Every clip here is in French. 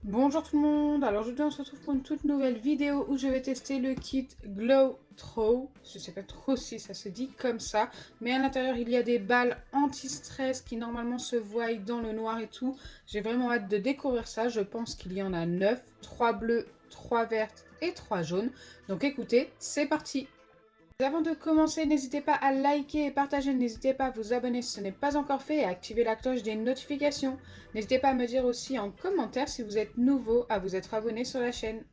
Bonjour tout le monde, alors aujourd'hui on se retrouve pour une toute nouvelle vidéo où je vais tester le kit Glow Throw. Je sais pas trop si ça se dit comme ça, mais à l'intérieur il y a des balles anti-stress qui normalement se voient dans le noir et tout. J'ai vraiment hâte de découvrir ça, je pense qu'il y en a 9, 3 bleues, 3 vertes et 3 jaunes. Donc écoutez, c'est parti! Avant de commencer, n'hésitez pas à liker et partager, n'hésitez pas à vous abonner si ce n'est pas encore fait et à activer la cloche des notifications. N'hésitez pas à me dire aussi en commentaire si vous êtes nouveau à vous être abonné sur la chaîne.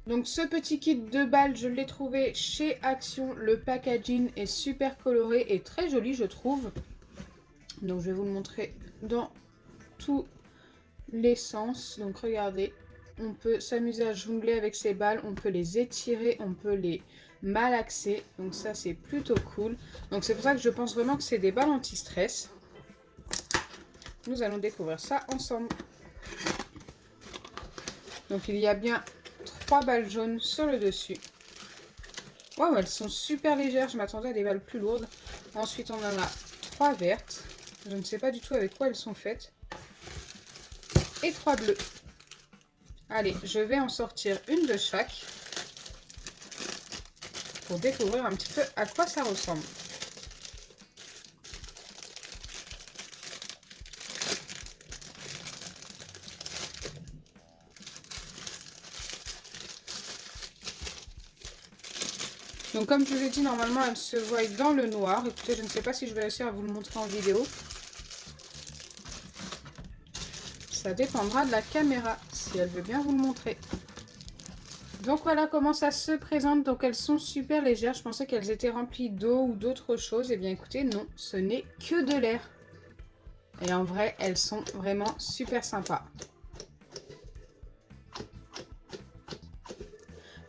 Donc ce petit kit de balles, je l'ai trouvé chez Action. Le packaging est super coloré et très joli je trouve. Donc je vais vous le montrer dans tous les sens. Donc regardez, on peut s'amuser à jongler avec ces balles, on peut les étirer, on peut les malaxer, donc ça c'est plutôt cool. Donc c'est pour ça que je pense vraiment que c'est des balles anti-stress. Nous allons découvrir ça ensemble. Donc il y a bien 3 balles jaunes sur le dessus. Waouh, elles sont super légères, je m'attendais à des balles plus lourdes. Ensuite on en a 3 vertes, je ne sais pas du tout avec quoi elles sont faites. Et 3 bleues. Allez, je vais en sortir une de chaque pour découvrir un petit peu à quoi ça ressemble. Donc comme je vous ai dit, normalement elle se voit dans le noir. Écoutez, je ne sais pas si je vais réussir à vous le montrer en vidéo. Ça dépendra de la caméra, si elle veut bien vous le montrer. Donc voilà comment ça se présente. Donc elles sont super légères. Je pensais qu'elles étaient remplies d'eau ou d'autres choses. Et bien écoutez, non, ce n'est que de l'air. Et en vrai, elles sont vraiment super sympas.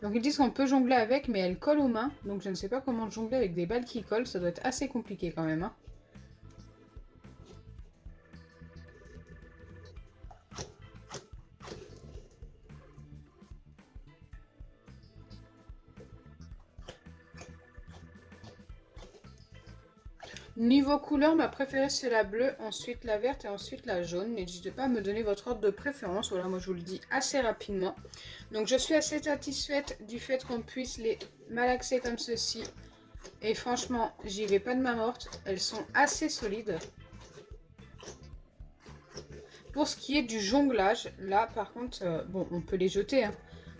Donc ils disent qu'on peut jongler avec, mais elles collent aux mains. Donc je ne sais pas comment jongler avec des balles qui collent. Ça doit être assez compliqué quand même, hein. Niveau couleur, ma préférée c'est la bleue, ensuite la verte et ensuite la jaune. N'hésitez pas à me donner votre ordre de préférence. Voilà, moi je vous le dis assez rapidement. Donc je suis assez satisfaite du fait qu'on puisse les malaxer comme ceci. Et franchement, j'y vais pas de main morte. Elles sont assez solides. Pour ce qui est du jonglage, là par contre, bon, on peut les jeter, hein,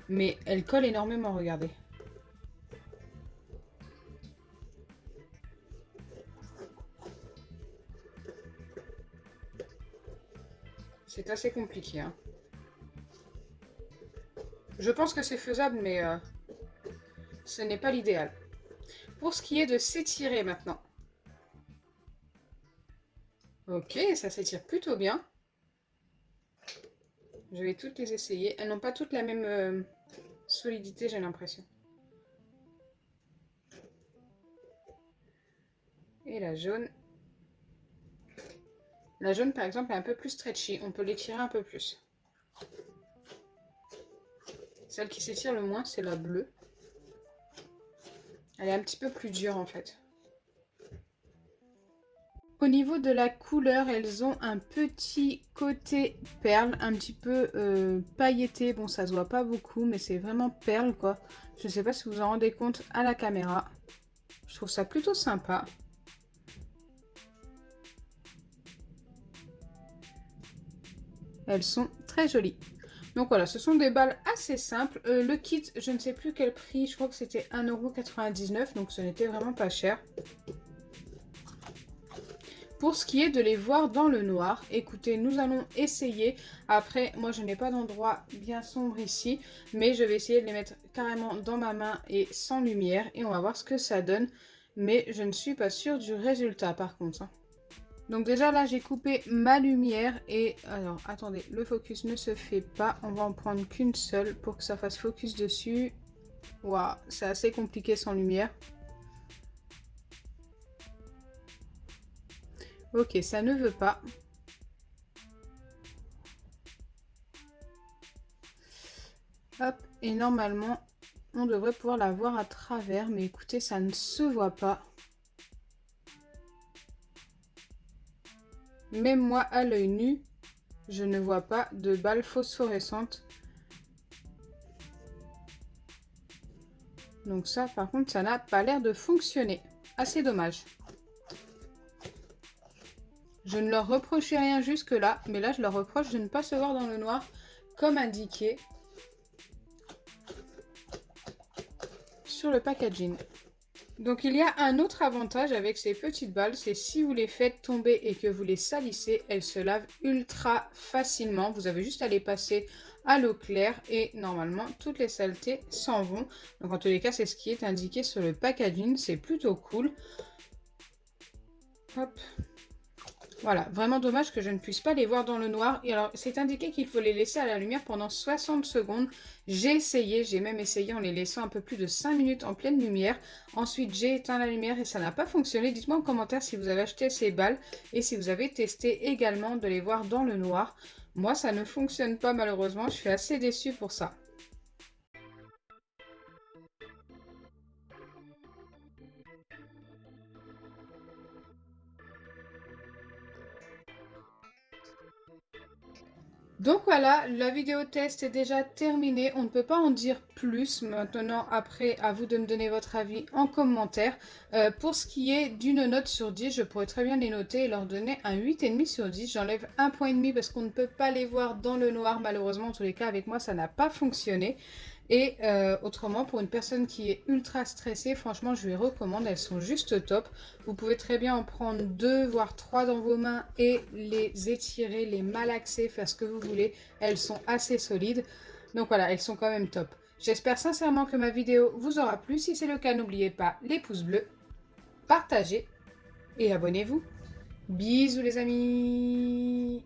mais elles collent énormément, regardez. C'est assez compliqué, hein. Je pense que c'est faisable, mais ce n'est pas l'idéal. Pour ce qui est de s'étirer maintenant. Ok, ça s'étire plutôt bien. Je vais toutes les essayer. Elles n'ont pas toutes la même solidité, j'ai l'impression. Et la jaune. La jaune, par exemple, est un peu plus stretchy. On peut l'étirer un peu plus. Celle qui s'étire le moins, c'est la bleue. Elle est un petit peu plus dure, en fait. Au niveau de la couleur, elles ont un petit côté perle, un petit peu pailleté. Bon, ça se voit pas beaucoup, mais c'est vraiment perle, quoi. Je ne sais pas si vous en rendez compte à la caméra. Je trouve ça plutôt sympa. Elles sont très jolies. Donc voilà, ce sont des balles assez simples. Le kit, je ne sais plus quel prix. Je crois que c'était 1,99 €. Donc ce n'était vraiment pas cher. Pour ce qui est de les voir dans le noir, écoutez, nous allons essayer. Après, moi je n'ai pas d'endroit bien sombre ici, mais je vais essayer de les mettre carrément dans ma main et sans lumière. Et on va voir ce que ça donne. Mais je ne suis pas sûre du résultat par contre, hein. Donc déjà là j'ai coupé ma lumière et alors attendez, le focus ne se fait pas, on va en prendre qu'une seule pour que ça fasse focus dessus. Waouh, c'est assez compliqué sans lumière. Ok, ça ne veut pas. Hop, et normalement on devrait pouvoir la voir à travers, mais écoutez, ça ne se voit pas. Même moi à l'œil nu, je ne vois pas de balles phosphorescentes Donc ça, par contre, ça n'a pas l'air de fonctionner. Assez dommage. Je ne leur reprochais rien jusque-là, mais là, je leur reproche de ne pas se voir dans le noir comme indiqué sur le packaging. Donc il y a un autre avantage avec ces petites balles, c'est si vous les faites tomber et que vous les salissez, elles se lavent ultra facilement. Vous avez juste à les passer à l'eau claire et normalement toutes les saletés s'en vont. Donc en tous les cas, c'est ce qui est indiqué sur le packaging, c'est plutôt cool. Hop. Voilà, vraiment dommage que je ne puisse pas les voir dans le noir. Et alors, c'est indiqué qu'il faut les laisser à la lumière pendant 60 secondes. J'ai essayé, j'ai même essayé en les laissant un peu plus de 5 minutes en pleine lumière. Ensuite, j'ai éteint la lumière et ça n'a pas fonctionné. Dites-moi en commentaire si vous avez acheté ces balles et si vous avez testé également de les voir dans le noir. Moi, ça ne fonctionne pas malheureusement. Je suis assez déçue pour ça. Donc voilà, la vidéo test est déjà terminée. On ne peut pas en dire plus maintenant. Après, à vous de me donner votre avis en commentaire. Pour ce qui est d'une note sur 10, je pourrais très bien les noter et leur donner un 8,5 sur 10. J'enlève un point et demi parce qu'on ne peut pas les voir dans le noir. Malheureusement, en tous les cas, avec moi, ça n'a pas fonctionné. Et autrement, pour une personne qui est ultra stressée, franchement, je les recommande. Elles sont juste top. Vous pouvez très bien en prendre 2, voire 3 dans vos mains et les étirer, les malaxer, faire ce que vous voulez. Elles sont assez solides. Donc voilà, elles sont quand même top. J'espère sincèrement que ma vidéo vous aura plu. Si c'est le cas, n'oubliez pas les pouces bleus, partagez et abonnez-vous. Bisous les amis!